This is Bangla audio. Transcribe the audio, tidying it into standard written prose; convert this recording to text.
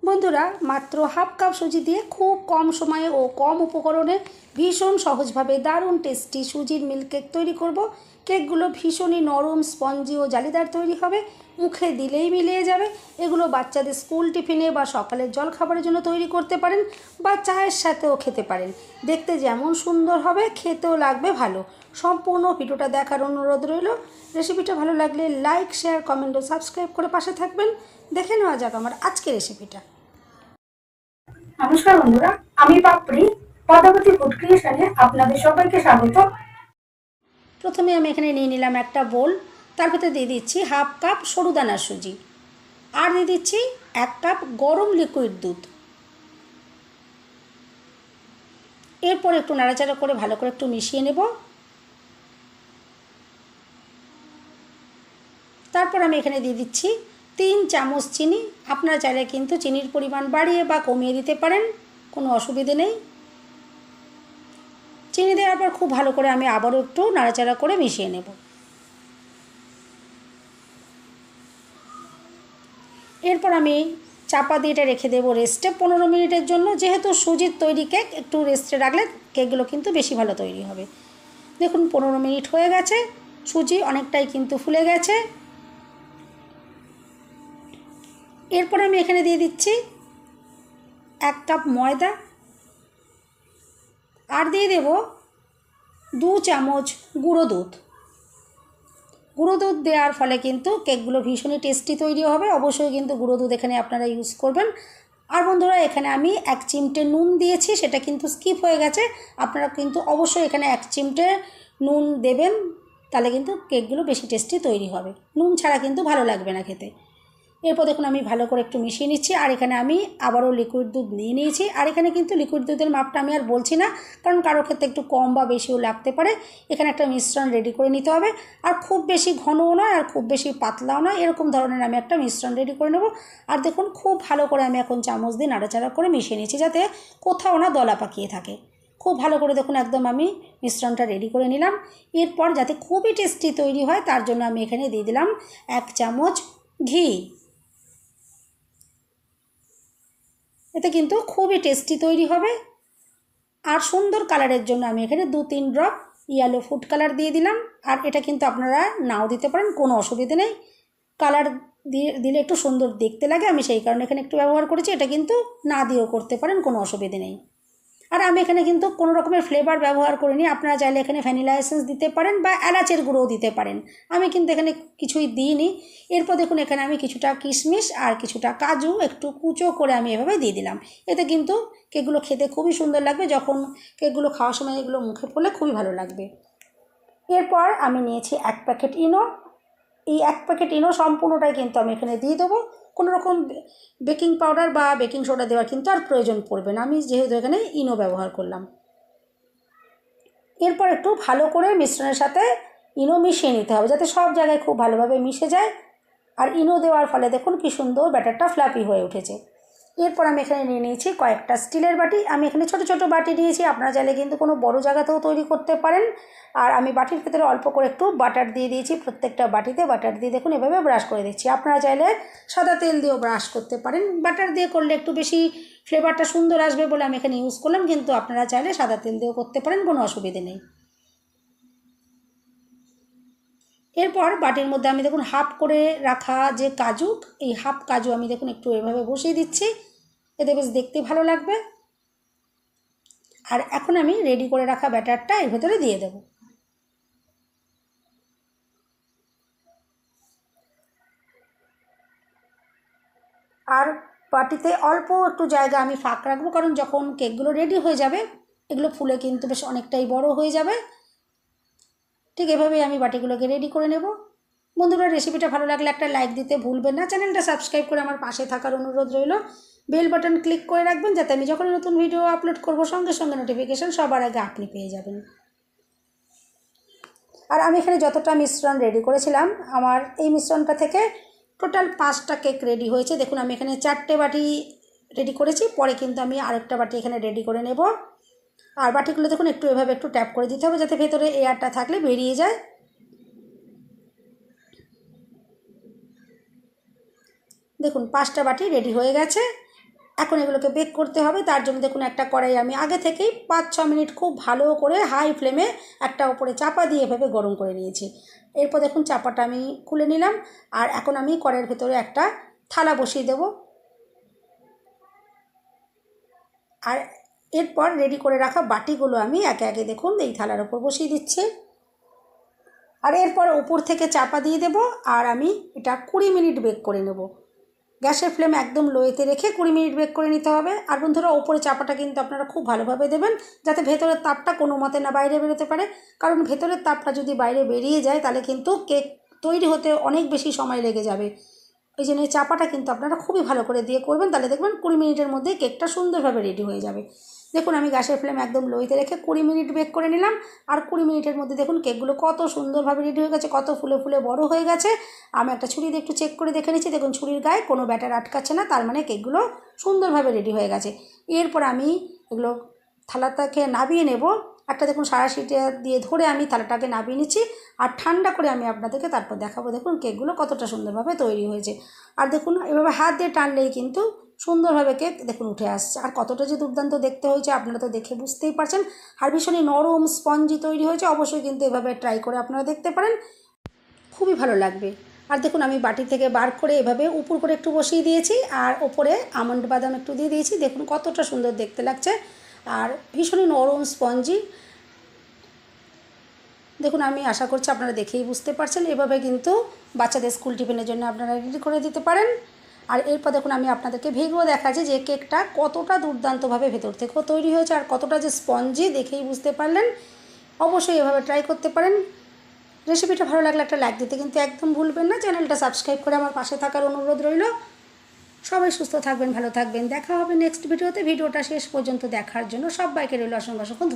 বন্ধুরা, মাত্র হাফ কাপ সুজি দিয়ে খুব কম সময়ে ও কম উপকরণে ভীষণ সহজভাবে দারুণ টেস্টি সুজির মিল্ক কেক তৈরি করব। কেকগুলো ভীষণই নরম, স্পঞ্জি ও জালিদার তৈরি হবে, মুখে দিলেই মিলিয়ে যাবে। এগুলো বাচ্চাদের স্কুল টিফিনে বা সকালের জলখাবারের জন্য তৈরি করতে পারেন, বা চায়ের সাথেও খেতে পারেন। দেখতে যেমন সুন্দর হবে, খেতেও লাগবে ভালো। সম্পূর্ণ ভিডিওটা দেখার অনুরোধ রইল। রেসিপিটা ভালো লাগলে লাইক, শেয়ার, কমেন্ট ও সাবস্ক্রাইব করে পাশে থাকবেন। দেখে নেওয়া যাক আমার আজকের রেসিপিটা। নমস্কার বন্ধুরা, আমি পাপড়ি পদ্মাবতী ফুড ক্রিয়েশনে আপনাদের সবাইকে স্বাগত। প্রথমে আমি এখানে নিয়ে নিলাম একটা বোল, তার ভিতরে দিয়ে দিচ্ছি হাফ কাপ সরু দানার সুজি, আর দিয়ে দিচ্ছি 1 কাপ গরম লিকুইড দুধ। এরপর একটু নাড়াচাড়া করে ভালো করে একটু মিশিয়ে নেব। তারপর আমি এখানে দিয়ে দিচ্ছি 3 চামচ চিনি। আপনারা চাইলে কিন্তু চিনির পরিমাণ বাড়িয়ে বা কমিয়ে দিতে পারেন, কোনো অসুবিধে নেই। চিনি দেওয়ার পর খুব ভালো করে আমি আবারও একটু নাড়াচাড়া করে মিশিয়ে নেব। এরপর আমি চাপা দিয়ে এটা রেখে দেবো রেস্টে 15 মিনিটের জন্য। যেহেতু সুজির তৈরি কেক, একটু রেস্টে রাখলে কেকগুলো কিন্তু বেশি ভালো তৈরি হবে। দেখুন 15 মিনিট হয়ে গেছে, সুজি অনেকটাই কিন্তু ফুলে গেছে। এরপর আমি এখানে দিয়ে দিচ্ছি 1 কাপ ময়দা, আর দিয়ে দেব 2 চামচ গুঁড়ো দুধ। গুঁড়ো দুধ দেওয়ার ফলে কিন্তু কেকগুলো ভীষণই টেস্টি তৈরি হবে। অবশ্যই কিন্তু গুঁড়ো দুধ এখানে আপনারা ইউজ করবেন। আর বন্ধুরা, এখানে আমি 1 চিমটে নুন দিয়েছি, সেটা কিন্তু স্কিপ হয়ে গেছে। আপনারা কিন্তু অবশ্যই এখানে 1 চিমটে নুন দেবেন, তাহলে কিন্তু কেকগুলো বেশি টেস্টি তৈরি হবে। নুন ছাড়া কিন্তু ভালো লাগবে না খেতে। এরপর দেখুন আমি ভালো করে একটু মিশিয়ে নিচ্ছি। আর এখানে আমি আবারও লিকুইড দুধ নিয়ে নিয়েছি। আর এখানে কিন্তু লিকুইড দুধের মাপটা আমি আর বলছি না, কারণ কারোর ক্ষেত্রে একটু কম বা বেশিও লাগতে পারে। এখানে একটা মিশ্রণ রেডি করে নিতে হবে। আর খুব বেশি ঘনও নয় আর খুব বেশি পাতলাও নয়, এরকম ধরনের আমি একটা মিশ্রণ রেডি করে নেব। আর দেখুন খুব ভালো করে আমি এখন চামচ দিয়ে নাড়াচাড়া করে মিশিয়ে নিচ্ছি, যাতে কোথাও না দলা পাকিয়ে থাকে। খুব ভালো করে দেখুন একদম আমি মিশ্রণটা রেডি করে নিলাম। এরপর যাতে খুবই টেস্টি তৈরি হয়, তার জন্য আমি এখানে দিয়ে দিলাম 1 চামচ ঘি। এতে কিন্তু খুবই টেস্টি তৈরি হবে। আর সুন্দর কালারের জন্য আমি এখানে 2-3 ড্রপ ইয়েলো ফুড কালার দিয়ে দিলাম। আর এটা কিন্তু আপনারা নাও দিতে পারেন, কোনো অসুবিধে নেই। কালার দিলে একটু সুন্দর দেখতে লাগে, আমি সেই কারণে এখানে একটু ব্যবহার করেছি। এটা কিন্তু না দিয়েও করতে পারেন, কোনো অসুবিধে নেই। আর আমি এখানে কিন্তু কোনো রকমের ফ্লেভার ব্যবহার করিনি। আপনারা চাইলে এখানে ভ্যানিলা এসেন্স দিতে পারেন বা এলাচের গুঁড়োও দিতে পারেন। আমি কিন্তু এখানে কিছুই দিইনি। এরপর দেখুন এখানে আমি কিছুটা কিশমিশ আর কিছুটা কাজু একটু কুচো করে আমি এভাবে দিয়ে দিলাম। এতে কিন্তু কেকগুলো খেতে খুবই সুন্দর লাগবে। যখন কেকগুলো খাওয়ার সময় এগুলো মুখে পড়লে খুবই ভালো লাগবে। এরপর আমি নিয়েছি 1 প্যাকেট ইনো। এই 1 প্যাকেট ইনো সম্পূর্ণটাই কিন্তু আমি এখানে দিয়ে দেবো। কোনো রকম বেকিং পাউডার বা বেকিং সোডা দেওয়ার কিন্তু আর প্রয়োজন পড়বে না, আমি যেহেতু এখানে ইনো ব্যবহার করলাম। এরপর একটু ভালো করে মিশ্রণের সাথে ইনো মিশিয়ে নিতে হবে, যাতে সব জায়গায় খুব ভালোভাবে মিশে যায়। আর ইনো দেওয়ার ফলে দেখুন কি সুন্দর ব্যাটারটা ফ্লাফি হয়ে উঠেছে। এরপর আমি এখানে নিয়ে নিয়েছি কয়েকটা স্টিলের বাটি। আমি এখানে ছোট ছোট বাটি নিয়েছি, আপনারা চাইলে কিন্তু কোনো বড় জায়গাতেও তৈরি করতে পারেন। আর আমি বাটির ভেতরে অল্প করে একটু বাটার দিয়ে দিয়েছি। প্রত্যেকটা বাটিতে বাটার দিয়ে দেখুন এভাবে ব্রাশ করে দিচ্ছি। আপনারা চাইলে সাদা তেল দিয়েও ব্রাশ করতে পারেন। বাটার দিয়ে করলে একটু বেশি ফ্লেভারটা সুন্দর আসবে বলে আমি এখানে ইউজ করলাম, কিন্তু আপনারা চাইলে সাদা তেল দিয়েও করতে পারেন, কোনো অসুবিধে নেই। এরপর বাটির মধ্যে আমি দেখুন হাফ করে রাখা যে কাজু, এই হাফ কাজু আমি দেখুন একটু এভাবে বসিয়ে দিচ্ছি। এতে বেশ দেখতে ভালো লাগবে। আর এখন আমি রেডি করে রাখা ব্যাটারটা এর ভেতরে দিয়ে দেব। আর বাটিতে অল্প একটু জায়গা আমি ফাঁক রাখবো, কারণ যখন কেকগুলো রেডি হয়ে যাবে এগুলো ফুলে কিন্তু বেশ অনেকটাই বড় হয়ে যাবে। ঠিক এভাবেই আমি বাটিগুলোকে রেডি করে নেব। বন্ধুরা, রেসিপিটা ভালো লাগলে একটা লাইক দিতে ভুলবেন না। চ্যানেলটা সাবস্ক্রাইব করে আমার পাশে থাকার অনুরোধ রইল। বেল বাটন ক্লিক করে রাখবেন, যাতে আমি যখন নতুন ভিডিও আপলোড করব সঙ্গে সঙ্গে নোটিফিকেশান সবার আগে আপনি পেয়ে যাবেন। আর আমি এখানে যতটা মিশ্রণ রেডি করেছিলাম, আমার এই মিশ্রণটা থেকে টোটাল 5টা কেক রেডি হয়েছে। দেখুন আমি এখানে 4টে বাটি রেডি করেছি, পরে কিন্তু আমি আরেকটা বাটি এখানে রেডি করে নেব। আর বাটিগুলো দেখুন একটু এভাবে একটু ট্যাপ করে দিতে হবে, যাতে ভেতরে এয়ারটা থাকলে বেরিয়ে যায়। দেখুন 5টা বাটি রেডি হয়ে গেছে। এখন এগুলোকে বেক করতে হবে। তার জন্য দেখুন একটা কড়াই আমি আগে থেকেই 5-6 মিনিট খুব ভালো করে হাই ফ্লেমে একটা উপরে চাপা দিয়ে এভাবে গরম করে নিয়েছি। এরপর দেখুন চাপাটা আমি খুলে নিলাম। আর এখন আমি কড়াইয়ের ভেতরে একটা থালা বসিয়ে দেব। আর এরপর রেডি করে রাখা বাটিগুলো আমি একে একে দেখুন এই থালার উপর বসিয়ে দিচ্ছি। আর এরপর উপর থেকে চাপা দিয়ে দেব। আর আমি এটা 20 মিনিট বেক করে নেব। গ্যাসের ফ্লেম একদম লোয়েতে রেখে 20 মিনিট বেক করে নিতে হবে। আর বন্ধুরা, ওপরে চাপাটা কিন্তু আপনারা খুব ভালোভাবে দেবেন, যাতে ভেতরের তাপটা কোনো মতে না বাইরে বেরোতে পারে। কারণ ভেতরের তাপটা যদি বাইরে বেরিয়ে যায় তাহলে কিন্তু কেক তৈরি হতে অনেক বেশি সময় লেগে যাবে। ওই জন্য এই চাপাটা কিন্তু আপনারা খুবই ভালো করে দিয়ে করবেন, তাহলে দেখবেন 20 মিনিটের মধ্যে কেকটা সুন্দরভাবে রেডি হয়ে যাবে। দেখুন আমি গ্যাসের ফ্লেম একদম লোতে রেখে 20 মিনিট বেক করে নিলাম। আর 20 মিনিটের মধ্যে দেখুন কেকগুলো কত সুন্দরভাবে রেডি হয়ে গেছে, কত ফুলে ফুলে বড় হয়ে গেছে। আমি একটা ছুরি দিয়ে একটু চেক করে দেখে নিচ্ছি। দেখুন ছুরির গায়ে কোনো ব্যাটার আটকাচ্ছে না, তার মানে কেকগুলো সুন্দরভাবে রেডি হয়ে গেছে। এরপর আমি এগুলো থালাটাকে নাবিয়ে নেব। একটা দেখুন সাঁড়াশিটা দিয়ে ধরে আমি থালাটাকে নাবিয়ে নিচ্ছি। আর ঠান্ডা করে আমি আপনাদেরকে তারপর দেখাবো দেখুন কেকগুলো কতটা সুন্দরভাবে তৈরি হয়েছে। আর দেখুন এভাবে হাত দিয়ে টানলেই কিন্তু সুন্দরভাবে কেক দেখুন উঠে আসছে। আর কতটা যে দুর্দান্ত দেখতে হয়েছে আপনারা তো দেখে বুঝতেই পারছেন। আর ভীষণই নরম স্পঞ্জি তৈরি হয়েছে। অবশ্যই কিন্তু এভাবে ট্রাই করে আপনারা দেখতে পারেন, খুবই ভালো লাগবে। আর দেখুন আমি বাটি থেকে বার করে এভাবে উপর করে একটু বসিয়ে দিয়েছি। আর ওপরে আমন্ড বাদাম একটু দিয়ে দিয়েছি। দেখুন কতটা সুন্দর দেখতে লাগছে আর ভীষণই নরম স্পঞ্জি। দেখুন আমি আশা করছি আপনারা দেখেই বুঝতে পারছেন। এভাবে কিন্তু বাচ্চাদের স্কুল টিফিনের জন্য আপনারা রেডি করে দিতে পারেন। আর এরপর দেখুন আমি আপনাদেরকে ভেঙেও দেখাচ্ছি যে কেকটা কতটা দুর্দান্তভাবে ভেতর থেকেও তৈরি হয়েছে আর কতটা যে স্পঞ্জি, দেখেই বুঝতে পারলেন। অবশ্যই এভাবে ট্রাই করতে পারেন। রেসিপিটা ভালো লাগলে একটা লাইক দিতে কিন্তু একদম ভুলবেন না। চ্যানেলটা সাবস্ক্রাইব করে আমার পাশে থাকার অনুরোধ রইল। সবাই সুস্থ থাকবেন, ভালো থাকবেন। দেখা হবে নেক্সট ভিডিওতে। ভিডিওটা শেষ পর্যন্ত দেখার জন্য সবাইকে রইল অসংখ্য অসংখ্য